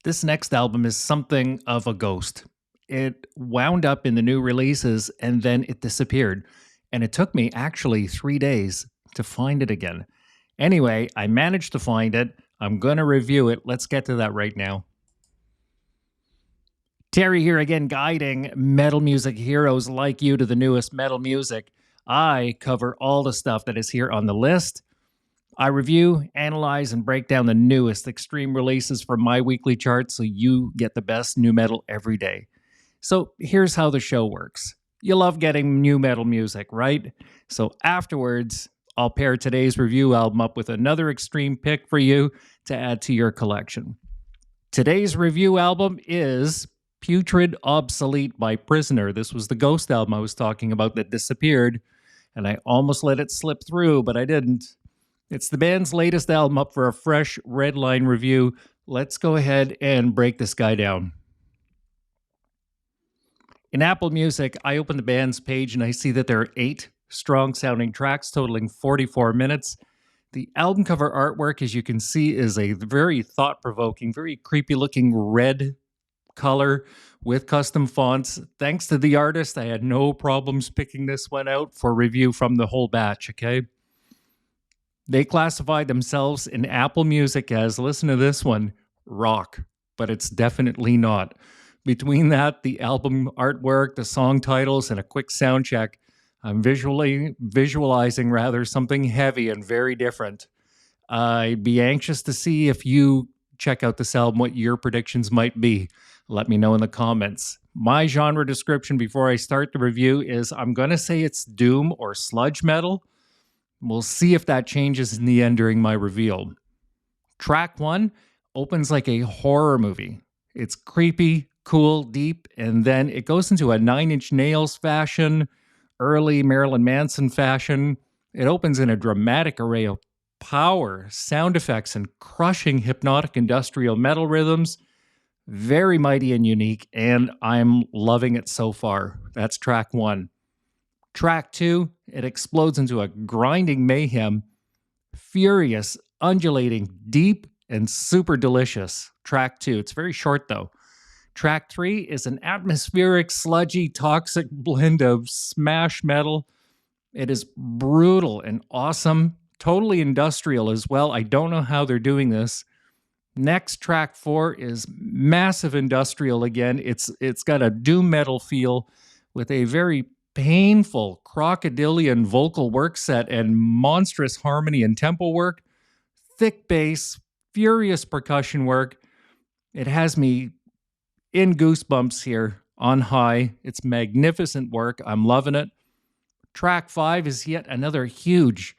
This next album is something of a ghost. It wound up in the new releases and then it disappeared. And it took me actually 3 days to find it again. Anyway, I managed to find it. I'm going to review it. Let's get to that right now. Terry here again, guiding metal music heroes like you to the newest metal music. I cover all the stuff that is here on the list. I review, analyze, and break down the newest extreme releases from my weekly chart so you get the best new metal every day. So here's how the show works. You love getting new metal music, right? So afterwards, I'll pair today's review album up with another extreme pick for you to add to your collection. Today's review album is PUTRID Obsolete by Prisoner. This was the Ghost album I was talking about that disappeared, and I almost let it slip through, but I didn't. It's the band's latest album up for a fresh Redline review. Let's go ahead and break this guy down. In Apple Music, I open the band's page and I see that there are 8 strong-sounding tracks totaling 44 minutes. The album cover artwork, as you can see, is a very thought-provoking, very creepy-looking red color with custom fonts. Thanks to the artist, I had no problems picking this one out for review from the whole batch, okay? They classified themselves in Apple Music as, listen to this one, rock, but it's definitely not. Between that, the album artwork, the song titles, and a quick sound check, I'm visualizing something heavy and very different. I'd be anxious to see if you check out this album, what your predictions might be. Let me know in the comments. My genre description before I start the review is I'm going to say it's doom or sludge metal. We'll see if that changes in the end during my reveal. Track 1 opens like a horror movie. It's creepy, cool, deep, and then it goes into a 9 Inch Nails fashion, early Marilyn Manson fashion. It opens in a dramatic array of power, sound effects, and crushing hypnotic industrial metal rhythms. Very mighty and unique, and I'm loving it so far. That's track 1. Track 2, it explodes into a grinding mayhem, furious, undulating, deep, and super delicious. Track 2, it's very short though. Track 3 is an atmospheric, sludgy, toxic blend of smash metal. It is brutal and awesome, totally industrial as well. I don't know how they're doing this. Next, track 4 is massive industrial again. It's got a doom metal feel with a very painful crocodilian vocal work set and monstrous harmony and tempo work, thick bass, furious percussion work. It has me in goosebumps here on high. It's magnificent work. I'm loving it. Track 5 is yet another huge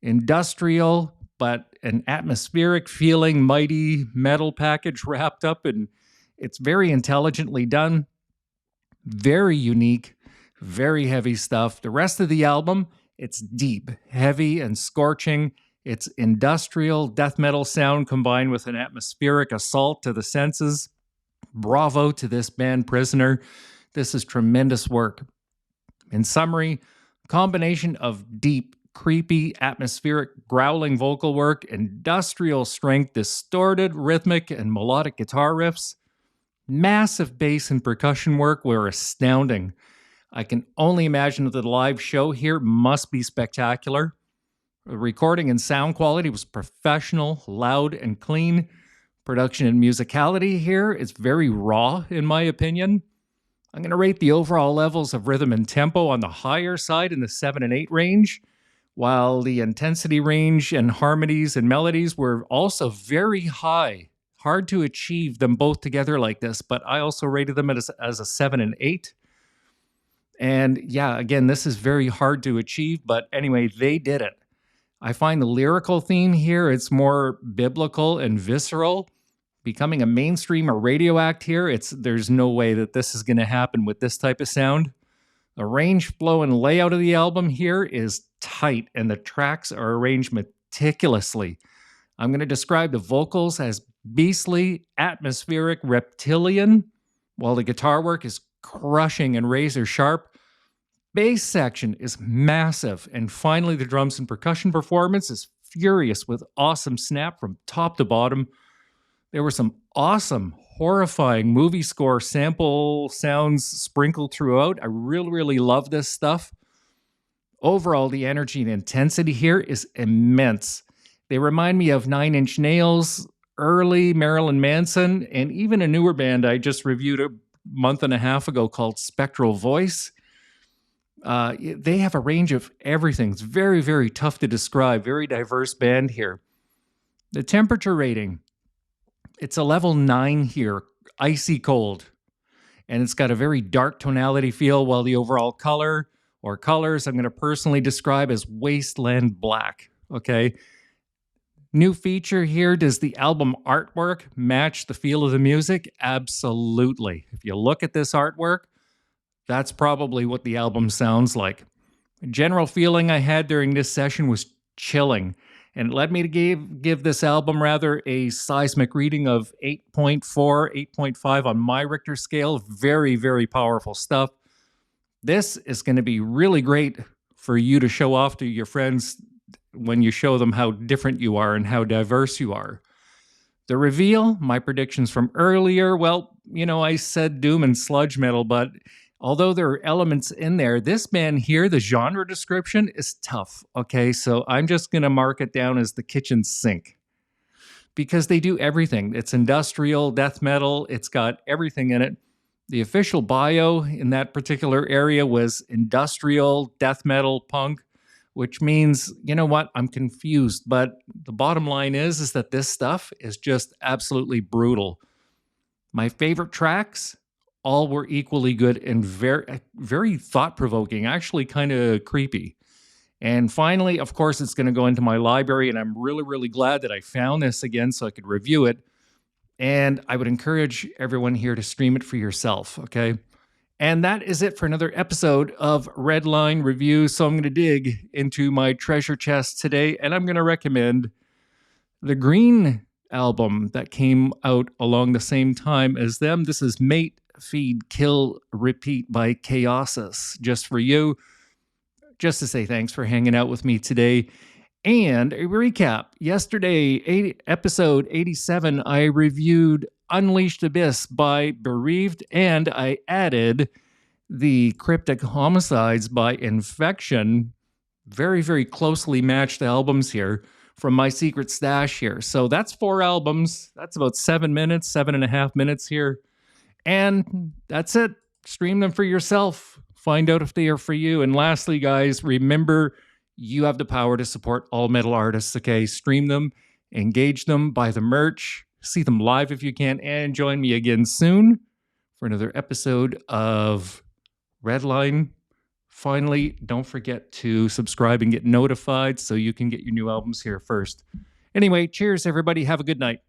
industrial but an atmospheric feeling mighty metal package wrapped up, and it's very intelligently done, very unique, very heavy stuff. The rest of the album, it's deep, heavy, and scorching. It's industrial death metal sound combined with an atmospheric assault to the senses. Bravo to this band, Prisoner. This is tremendous work. In summary, combination of deep, creepy, atmospheric, growling vocal work, industrial strength, distorted, rhythmic, and melodic guitar riffs, massive bass and percussion work were astounding. I can only imagine that the live show here must be spectacular. The recording and sound quality was professional, loud, and clean. Production and musicality here is very raw, in my opinion. I'm going to rate the overall levels of rhythm and tempo on the higher side in the 7 and 8 range, while the intensity range and harmonies and melodies were also very high. Hard to achieve them both together like this, but I also rated them as a 7 and 8. And yeah, again, this is very hard to achieve, but anyway, they did it. I find the lyrical theme here, it's more biblical and visceral. Becoming a mainstream or radio act here, there's no way that this is going to happen with this type of sound. The range, flow, and layout of the album here is tight, and the tracks are arranged meticulously. I'm going to describe the vocals as beastly, atmospheric, reptilian, while the guitar work is crushing and razor sharp. Bass section is massive, and finally the drums and percussion performance is furious with awesome snap from top to bottom. There were some awesome, horrifying movie score sample sounds sprinkled throughout. I really love this stuff. Overall, the energy and intensity here is immense. They remind me of Nine Inch Nails, early Marilyn Manson, and even a newer band I just reviewed a month and a half ago called Spectral Voice. They have a range of everything. It's very tough to describe. Very diverse band here. The temperature rating, it's a level 9 here, icy cold. And it's got a very dark tonality feel, while the overall color or colors I'm going to personally describe as wasteland black. Okay. New feature here, does the album artwork match the feel of the music? Absolutely. If you look at this artwork, that's probably what the album sounds like. The general feeling I had during this session was chilling, and it led me to give this album rather a seismic reading of 8.4, 8.5 on my Richter scale. Very powerful stuff. This is going to be really great for you to show off to your friends when you show them how different you are and how diverse you are. The reveal, my predictions from earlier, well, I said doom and sludge metal, but although there are elements in there, this band here, the genre description is tough, okay? So I'm just going to mark it down as the kitchen sink, because they do everything. It's industrial, death metal, it's got everything in it. The official bio in that particular area was industrial, death metal, punk, which means, you know what, I'm confused. But the bottom line is that this stuff is just absolutely brutal. My favorite tracks, all were equally good and very thought-provoking, actually kind of creepy. And finally, of course, it's going to go into my library, and I'm really glad that I found this again so I could review it. And I would encourage everyone here to stream it for yourself, okay? And that is it for another episode of Redline Reviews. So I'm going to dig into my treasure chest today, and I'm going to recommend the Green album that came out along the same time as them. This is Mate, Feed, Kill, Repeat by Chaosis, just for you. Just to say thanks for hanging out with me today. And a recap. Yesterday, episode 87, I reviewed Unleashed Abyss by Bereaved, and I added the Cryptic Homicides by Infection. Very closely matched albums here from my secret stash here. So that's 4 albums. That's about 7 minutes, 7.5 minutes here. And that's it. Stream them for yourself. Find out if they are for you. And lastly, guys, remember, you have the power to support all metal artists, okay? Stream them, engage them, buy the merch, see them live if you can, and join me again soon for another episode of Redline. Finally, don't forget to subscribe and get notified so you can get your new albums here first. Anyway, cheers, everybody. Have a good night.